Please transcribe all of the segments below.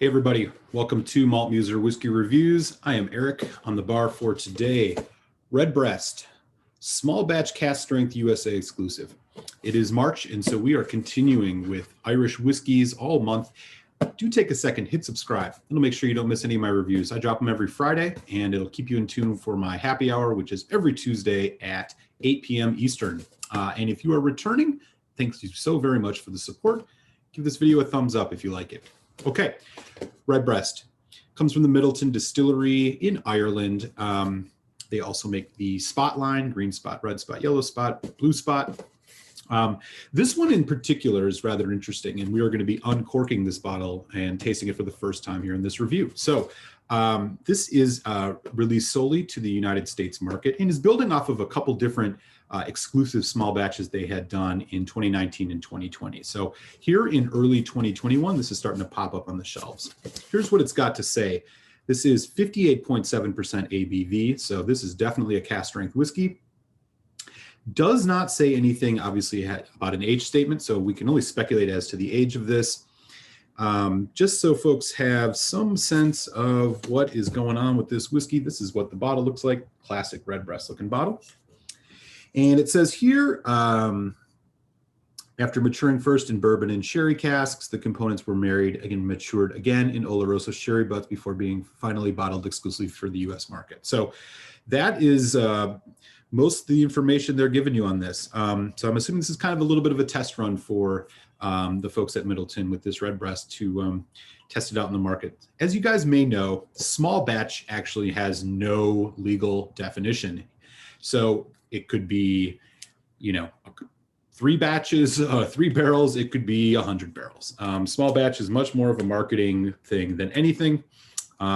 Hey everybody, welcome to Malt Muser Whiskey Reviews. I am Eric. On the bar for today, Redbreast, small batch cast strength USA exclusive. It is March, and so we are continuing with Irish whiskeys all month. Do take a second, hit subscribe. It'll make sure you don't miss any of my reviews. I drop them every Friday, and it'll keep you in tune for my happy hour, which is every Tuesday at 8 p.m. Eastern. And if you are returning, thanks you so very much for the support. Give this video a thumbs up if you like it. Okay, Redbreast comes from the Middleton Distillery in Ireland. They also make the spot line, green spot, red spot, yellow spot, blue spot. This one in particular is rather interesting, and we are going to be uncorking this bottle and tasting it for the first time here in this review. So this is released solely to the United States market and is building off of a couple different exclusive small batches they had done in 2019 and 2020. So here in early 2021, this is starting to pop up on the shelves. Here's what it's got to say. This is 58.7% ABV, so this is definitely a cask strength whiskey. Does not say anything, obviously, about an age statement, so we can only speculate as to the age of this. Just so folks have some sense of what is going on with this whiskey, this is what the bottle looks like. Classic Redbreast looking bottle. And it says here, after maturing first in bourbon and sherry casks, the components were matured again in Oloroso sherry butts before being finally bottled exclusively for the US market. So that is most of the information they're giving you on this. So I'm assuming this is kind of a little bit of a test run for the folks at Middleton with this Redbreast to test it out in the market. As you guys may know, small batch actually has no legal definition. So it could be, 3 batches, 3 barrels. It could be 100 barrels. Small batch is much more of a marketing thing than anything.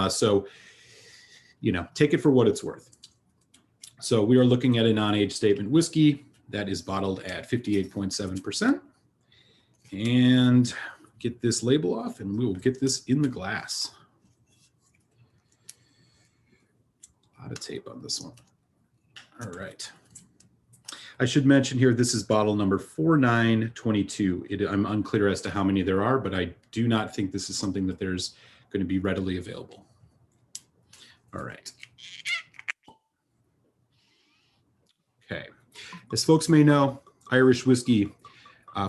So, take it for what it's worth. So we are looking at a non-age statement whiskey that is bottled at 58.7%. And get this label off, and we will get this in the glass. A lot of tape on this one. All right. I should mention here, this is bottle number 4922. I'm unclear as to how many there are, but I do not think this is something that there's going to be readily available. All right. Okay. As folks may know, Irish whiskey,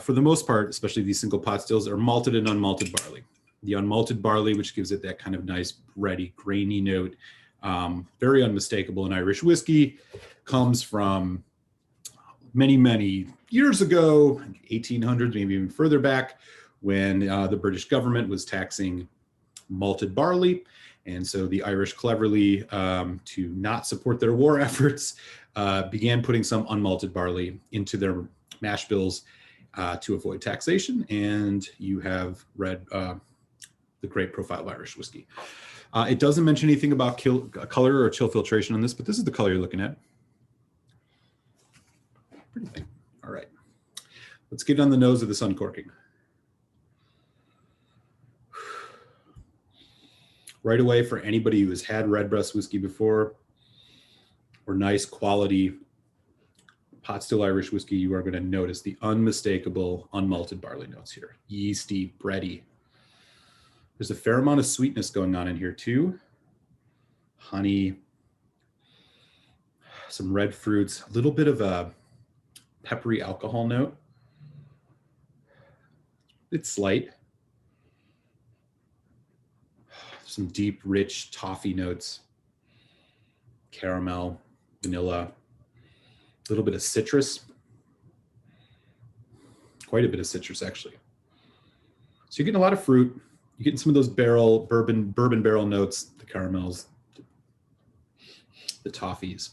for the most part, especially these single pot stills, are malted and unmalted barley. The unmalted barley, which gives it that kind of nice, bready, grainy note, very unmistakable in Irish whiskey, comes from many years ago, 1800s, maybe even further back, when the British government was taxing malted barley. And so the Irish cleverly, to not support their war efforts, began putting some unmalted barley into their mash bills to avoid taxation. And you have read the great profile of Irish whiskey. It doesn't mention anything about color or chill filtration on this, but this is the color you're looking at. Pretty thing. All right. Let's get on the nose of this uncorking. Right away, for anybody who has had Redbreast whiskey before, or nice quality pot still Irish whiskey, you are going to notice the unmistakable unmalted barley notes here. Yeasty, bready. There's a fair amount of sweetness going on in here too. Honey, some red fruits, a little bit of a peppery alcohol note. It's slight. Some deep, rich toffee notes. Caramel, vanilla, a little bit of citrus. Quite a bit of citrus, actually. So you're getting a lot of fruit. You're getting some of those bourbon barrel notes, the caramels, the toffees.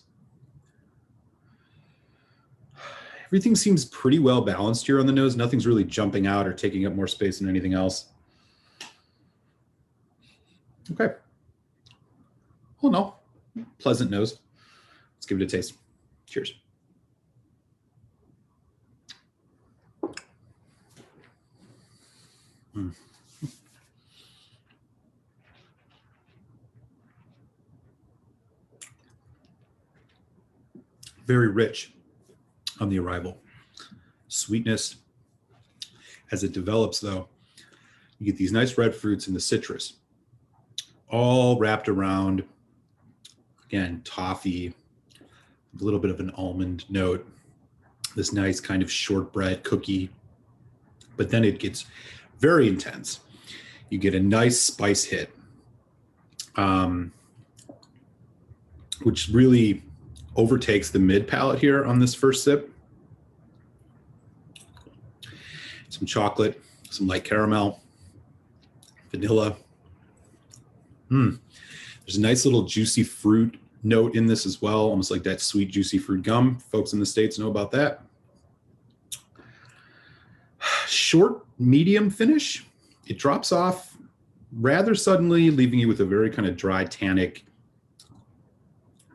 Everything seems pretty well balanced here on the nose. Nothing's really jumping out or taking up more space than anything else. Okay. Oh no, pleasant nose. Let's give it a taste. Cheers. Very rich on the arrival. Sweetness as it develops, though, You get these nice red fruits and the citrus, all wrapped around, again, toffee, a little bit of an almond note, this nice kind of shortbread cookie, but then it gets very intense. You get a nice spice hit, which really overtakes the mid palate here on this first sip. Some chocolate, some light caramel, vanilla. There's a nice little juicy fruit note in this as well, almost like that sweet juicy fruit gum. Folks in the States know about that. Short, medium finish. It drops off rather suddenly, leaving you with a very kind of dry, tannic,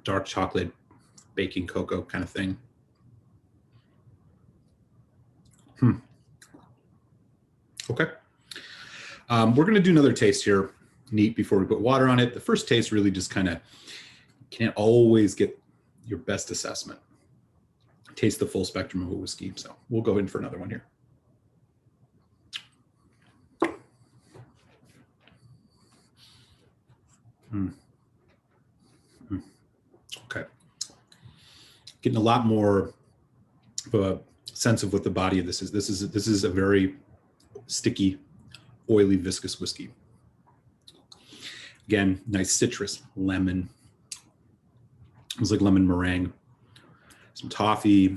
dark chocolate, baking cocoa kind of thing. Okay. We're going to do another taste here, neat, before we put water on it. The first taste really just kind of can't always get your best assessment. Taste the full spectrum of a whiskey. So we'll go in for another one here. Okay. Getting a lot more of a sense of what the body of this is. This is a very sticky, oily, viscous whiskey. Again, nice citrus, lemon. It's like lemon meringue. Some toffee,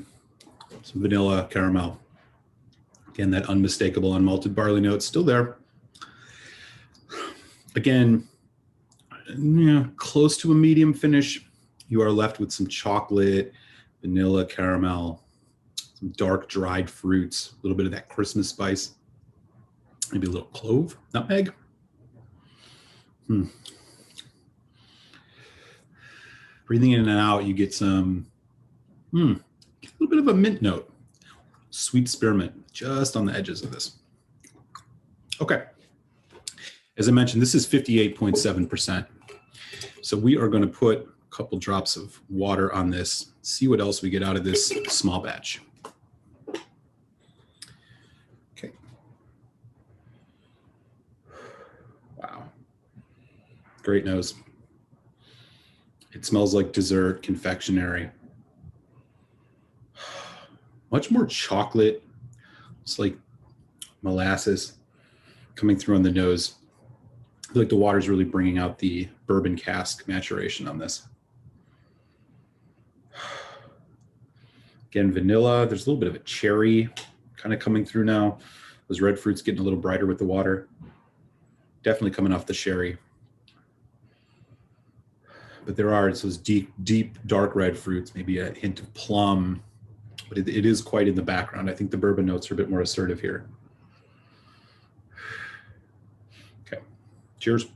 some vanilla, caramel. Again, that unmistakable unmalted barley note still there. Again, close to a medium finish. You are left with some chocolate, vanilla, caramel, some dark dried fruits, a little bit of that Christmas spice, maybe a little clove, nutmeg. Breathing in and out, you get some, a little bit of a mint note, sweet spearmint, just on the edges of this. Okay. As I mentioned, this is 58.7%. So we are going to put a couple drops of water on this, see what else we get out of this small batch. Okay. Wow. Great nose. It smells like dessert, confectionery. Much more chocolate. It's like molasses coming through on the nose. I feel like the water's really bringing out the bourbon cask maturation on this. Again, vanilla. There's a little bit of a cherry kind of coming through now. Those red fruits getting a little brighter with the water. Definitely coming off the sherry. But there are those deep, dark red fruits, maybe a hint of plum, but it is quite in the background. I think the bourbon notes are a bit more assertive here. Okay, cheers.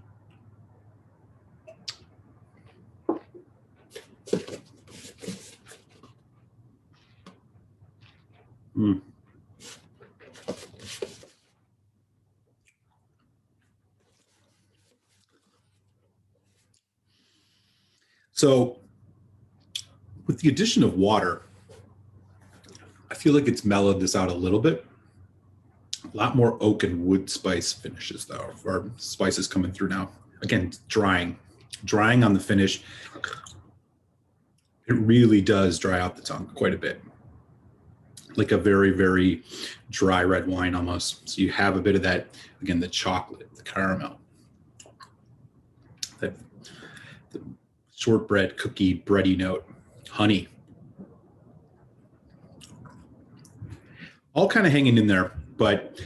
So with the addition of water, I feel like it's mellowed this out a little bit. A lot more oak and wood spice finishes though, or spices coming through now. Again, drying on the finish. It really does dry out the tongue quite a bit. Like a very, very dry red wine almost. So you have a bit of that, again, the chocolate, the caramel, that the shortbread cookie bready note, honey. All kind of hanging in there, but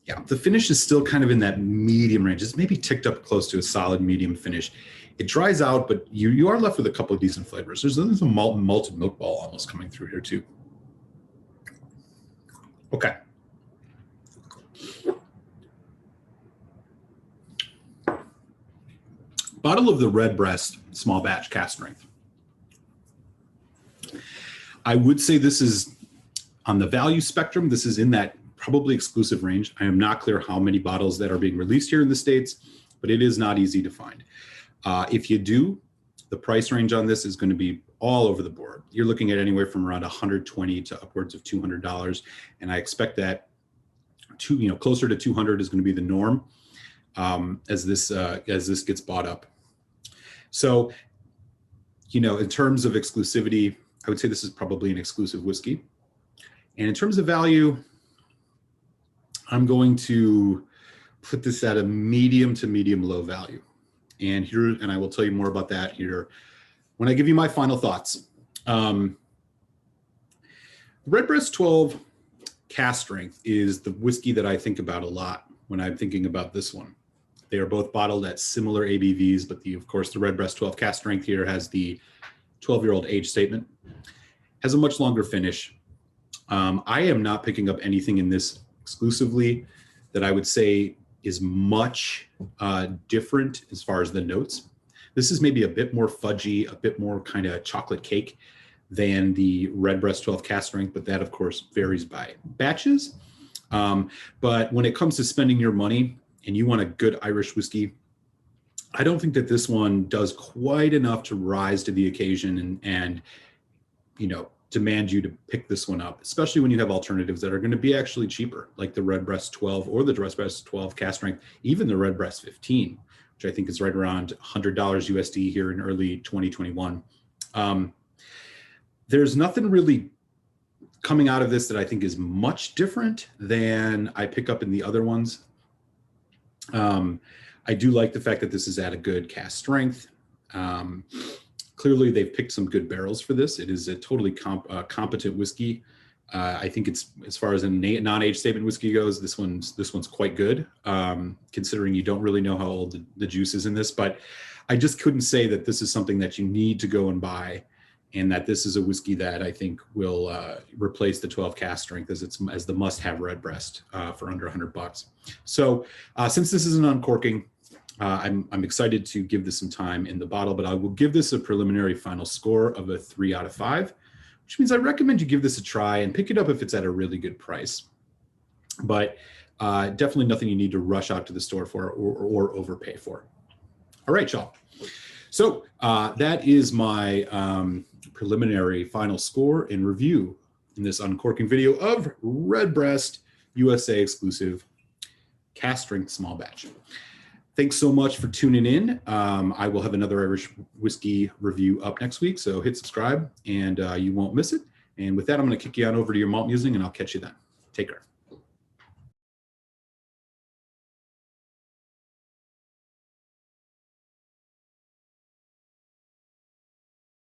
yeah, the finish is still kind of in that medium range. It's maybe ticked up close to a solid medium finish. It dries out, but you are left with a couple of decent flavors. There's a malted milk ball almost coming through here too. Okay. Bottle of the Redbreast small batch cask strength. I would say this is on the value spectrum. This is in that probably exclusive range. I am not clear how many bottles that are being released here in the States, but it is not easy to find. If you do, the price range on this is going to be all over the board. You're looking at anywhere from around $120 to upwards of $200. And I expect that closer to 200 is going to be the norm as this gets bought up. So, in terms of exclusivity, I would say this is probably an exclusive whiskey. And in terms of value, I'm going to put this at a medium to medium low value. And I will tell you more about that here when I give you my final thoughts. Redbreast 12 cask strength is the whiskey that I think about a lot when I'm thinking about this one. They are both bottled at similar ABVs, but of course, the Redbreast 12 cask strength here has the 12-year-old age statement, has a much longer finish. I am not picking up anything in this exclusively that I would say is much different as far as the notes. This is maybe a bit more fudgy, a bit more kind of chocolate cake than the Redbreast 12 cask strength, but that of course varies by batches. But when it comes to spending your money and you want a good Irish whiskey, I don't think that this one does quite enough to rise to the occasion and demand you to pick this one up, especially when you have alternatives that are going to be actually cheaper, like the Redbreast 12 or the Redbreast 12 cask strength, even the Redbreast 15, which I think is right around $100 USD here in early 2021. There's nothing really coming out of this that I think is much different than I pick up in the other ones. I do like the fact that this is at a good cask strength. Clearly, they've picked some good barrels for this. It is a totally competent whiskey. I think it's, as far as a non-age statement whiskey goes, this one's quite good, considering you don't really know how old the juice is in this. But I just couldn't say that this is something that you need to go and buy, and that this is a whiskey that I think will replace the 12 cask strength as the must-have Redbreast for under $100. So since this is an uncorking, I'm excited to give this some time in the bottle, but I will give this a preliminary final score of a 3 out of 5, which means I recommend you give this a try and pick it up if it's at a really good price. But definitely nothing you need to rush out to the store for or overpay for. All right, y'all. So that is my preliminary final score and review in this uncorking video of Redbreast USA exclusive cask strength small batch. Thanks so much for tuning in. I will have another Irish whiskey review up next week, so hit subscribe and you won't miss it. And with that, I'm going to kick you on over to your malt musing, and I'll catch you then. Take care.